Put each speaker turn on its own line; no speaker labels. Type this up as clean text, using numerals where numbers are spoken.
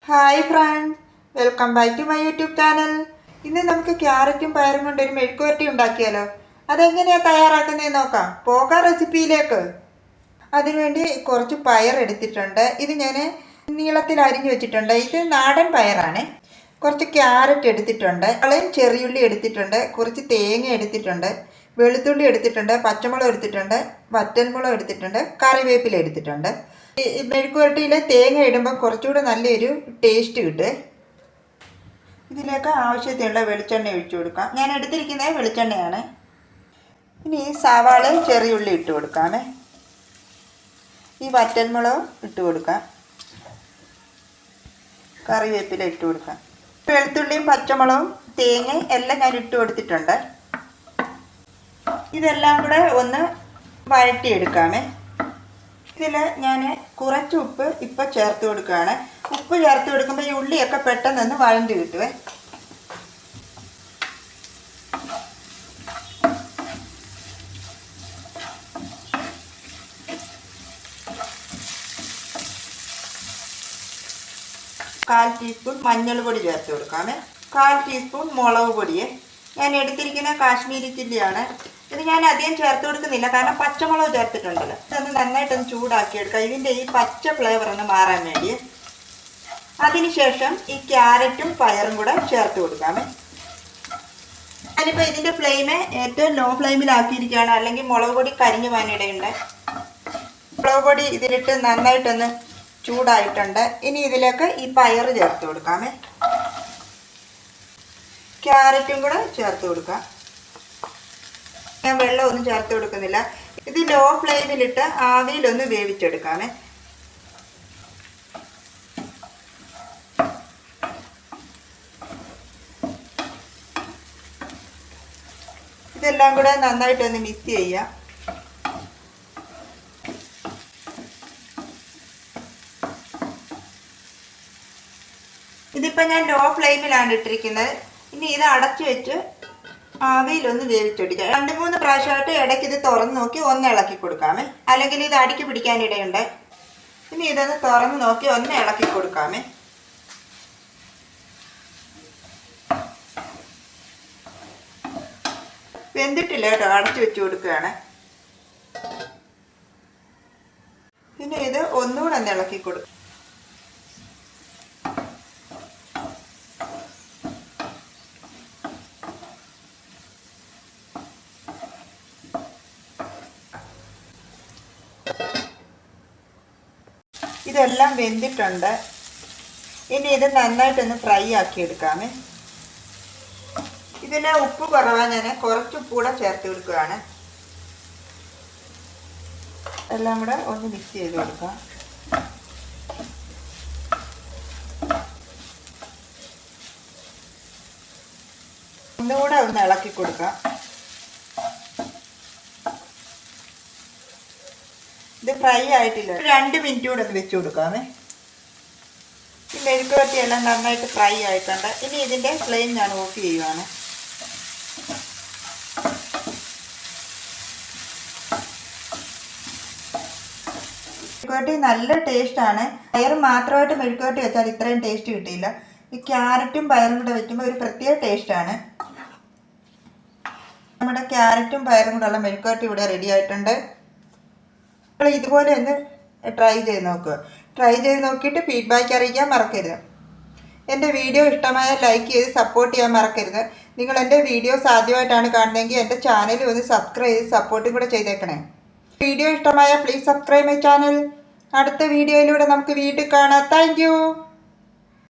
Hi friends, welcome back to my YouTube channel. ഇന്ന് നമുക്ക് ക്യാരറ്റും പയറും കൊണ്ട് ഒരു മെഴുക്കുവരട്ടി ഉണ്ടാക്കിയാലോ. അതെങ്ങനെയാണ് തയ്യാറാക്കുന്നതെന്ന് നോക്കാം. പോകാം റെസിപ്പിയിലേക്ക്. അതിനുവേണ്ടി കുറച്ച് പയർ എടുത്തിട്ടുണ്ട്. ഇത് ഞാൻ നീളത്തിൽ അരിഞ്ഞു വെച്ചിട്ടുണ്ട്. ഇത് നാടൻ പയറാണ്. കുറച്ച് ക്യാരറ്റ് എടുത്തിട്ടുണ്ട്, വളയും ചെറിയുള്ളി എടുത്തിട്ടുണ്ട്, കുറച്ച് തേങ്ങ എടുത്തിട്ടുണ്ട്, വെളുത്തുള്ളി എടുത്തിട്ടുണ്ട്, പച്ചമുളക് എടുത്തിട്ടുണ്ട്, വറ്റൽമുളക് എടുത്തിട്ടുണ്ട്, കറിവേപ്പില എടുത്തിട്ടുണ്ട്. ഈ മെഴുക്കുവരട്ടിയിൽ തേങ്ങ ഇടുമ്പോൾ കുറച്ചുകൂടെ നല്ലൊരു ടേസ്റ്റ് കിട്ടും. ഇതിലേക്ക് ആവശ്യത്തിനുള്ള വെളിച്ചെണ്ണ ഒഴിച്ചു കൊടുക്കാം. ഞാൻ എടുത്തിരിക്കുന്നത് വെളിച്ചെണ്ണയാണ്. ഇനി ഈ സവാളയും ചെറിയുള്ളി ഇട്ട് കൊടുക്കാമേ. ഈ വറ്റൽമുളകും ഇട്ട് കൊടുക്കാം, കറിവേപ്പില ഇട്ട് കൊടുക്കാം. വെളുത്തുള്ളിയും പച്ചമുളകും തേങ്ങയും എല്ലാം ഞാൻ ഇട്ട് കൊടുത്തിട്ടുണ്ട്. ഇതെല്ലാം കൂടെ ഒന്ന് വഴറ്റിയെടുക്കാമേ. ഇതിൽ ഞാൻ കുറച്ച് ഉപ്പ് ഇപ്പം ചേർത്ത് കൊടുക്കുകയാണ്. ഉപ്പ് ചേർത്ത് കൊടുക്കുമ്പോൾ ഈ ഉള്ളിയൊക്കെ പെട്ടെന്ന് വഴണ്ട് കിട്ടുവേ. കാൽ ടീസ്പൂൺ മഞ്ഞൾ പൊടി ചേർത്ത് കൊടുക്കാമേ. കാൽ ടീസ്പൂൺ മുളക് പൊടിയെ. ഞാൻ എടുത്തിരിക്കുന്ന കാശ്മീരി ചില്ലിയാണ്. ഇത് ഞാൻ അധികം ചേർത്ത് കൊടുക്കുന്നില്ല, കാരണം പച്ചമുളക് ചേർത്തിട്ടുണ്ടല്ലോ. ഇതൊന്ന് നന്നായിട്ടൊന്ന് ചൂടാക്കിയെടുക്കാം, ഇതിൻ്റെ ഈ പച്ച ഫ്ലേവർ ഒന്ന് മാറാൻ വേണ്ടി. അതിനുശേഷം ഈ ക്യാരറ്റും പയറും കൂടെ ചേർത്ത് കൊടുക്കാമേ. ഞാനിപ്പോൾ ഇതിൻ്റെ ഫ്ലെയിമ് ഏറ്റവും ലോ ഫ്ലെയിമിലാക്കിയിരിക്കുകയാണ്, അല്ലെങ്കിൽ മുളക് പൊടി കരിഞ്ഞു പോകാനിടയുണ്ട്. മുളക് പൊടി ഇതിലിട്ട് നന്നായിട്ടൊന്ന് ചൂടായിട്ടുണ്ട്. ഇനി ഇതിലേക്ക് ഈ പയർ ചേർത്ത് കൊടുക്കാമേ. ക്യാരറ്റും കൂടെ ചേർത്ത് കൊടുക്കാം. ഞാൻ വെള്ളമൊന്നും ചേർത്ത് കൊടുക്കുന്നില്ല. ഇത് ലോ ഫ്ലെയിമിലിട്ട് ആവിയിലൊന്ന് വേവിച്ചെടുക്കാമേ. ഇതെല്ലാം കൂടെ നന്നായിട്ടൊന്ന് മിക്സ് ചെയ്യാം. ഇതിപ്പോൾ ഞാൻ ലോ ഫ്ലെയിമിലാണ് ഇട്ടിരിക്കുന്നത്. ഇനി ഇത് അടച്ചു വെച്ച് ആവിയിലൊന്ന് വേവിച്ചെടുക്കാം. 2-3 പ്രാവശ്യമായിട്ട് ഇടയ്ക്ക് ഇത് തുറന്ന് നോക്കി ഒന്ന് ഇളക്കി കൊടുക്കാമേ, അല്ലെങ്കിൽ ഇത് അടിക്ക് പിടിക്കാനിടയുണ്ട്. ഇനി ഇതൊന്ന് തുറന്ന് നോക്കി ഒന്ന് ഇളക്കി കൊടുക്കാമേ. വെന്തിട്ടില്ല കേട്ടോ, അടച്ചു വെച്ച് കൊടുക്കുകയാണ്. പിന്നെ ഇത് ഒന്നുകൂടെ ഒന്ന് ഇളക്കി കൊടുക്കും. ഇതെല്ലാം വെന്തിട്ടുണ്ട്. ഇനി ഇത് നന്നായിട്ടൊന്ന് ഫ്രൈ ആക്കി എടുക്കാമേ. ഇതിന് ഉപ്പ് കുറവാണ്, ഞാൻ കുറച്ച് ഉപ്പ് കൂടെ ചേർത്ത് കൊടുക്കുകയാണ്. എല്ലാം കൂടെ ഒന്ന് മിക്സ് ചെയ്ത് കൊടുക്കാം. ഒന്നുകൂടെ ഒന്ന് ഇളക്കി കൊടുക്കാം. ഇത് ഫ്രൈ ആയിട്ടില്ല, 2 മിനിറ്റ് കൂടെ ഒന്ന് വെച്ച് കൊടുക്കാമേ. ഈ മെഴുക്കുവരട്ടി എല്ലാം നന്നായിട്ട് ഫ്രൈ ആയിട്ടുണ്ട്. ഇനി ഇതിൻ്റെ ഫ്ലെയിം ഞാൻ ഓഫ് ചെയ്യുവാണ്. മെഴുക്കുവരട്ടി നല്ല ടേസ്റ്റാണ്. പയർ മാത്രമായിട്ട് മെഴുക്കുവരട്ടി വെച്ചാൽ ഇത്രയും ടേസ്റ്റ് കിട്ടിയില്ല. ഈ ക്യാരറ്റും പയറും കൂടെ വെക്കുമ്പോൾ ഒരു പ്രത്യേക ടേസ്റ്റാണ്. നമ്മുടെ ക്യാരറ്റും പയറും കൂടെ ഉള്ള മെഴുക്കുവരട്ടി ഇവിടെ റെഡി ആയിട്ടുണ്ട്. ഇതുപോലെ ഒന്ന് ട്രൈ ചെയ്ത് നോക്കുക. ട്രൈ ചെയ്ത് നോക്കിയിട്ട് ഫീഡ്ബാക്ക് അറിയിക്കാൻ മറക്കരുത്. എൻ്റെ വീഡിയോ ഇഷ്ടമായാൽ ലൈക്ക് ചെയ്ത് സപ്പോർട്ട് ചെയ്യാൻ മറക്കരുത്. നിങ്ങൾ എൻ്റെ വീഡിയോസ് ആദ്യമായിട്ടാണ് കാണുന്നതെങ്കിൽ എൻ്റെ ചാനൽ ഒന്ന് സബ്സ്ക്രൈബ് ചെയ്ത് സപ്പോർട്ടും കൂടെ ചെയ്തേക്കണേ. വീഡിയോ ഇഷ്ടമായാൽ പ്ലീസ് സബ്സ്ക്രൈബ് മൈ ചാനൽ. അടുത്ത വീഡിയോയിലൂടെ നമുക്ക് വീണ്ടും കാണാം. Thank you.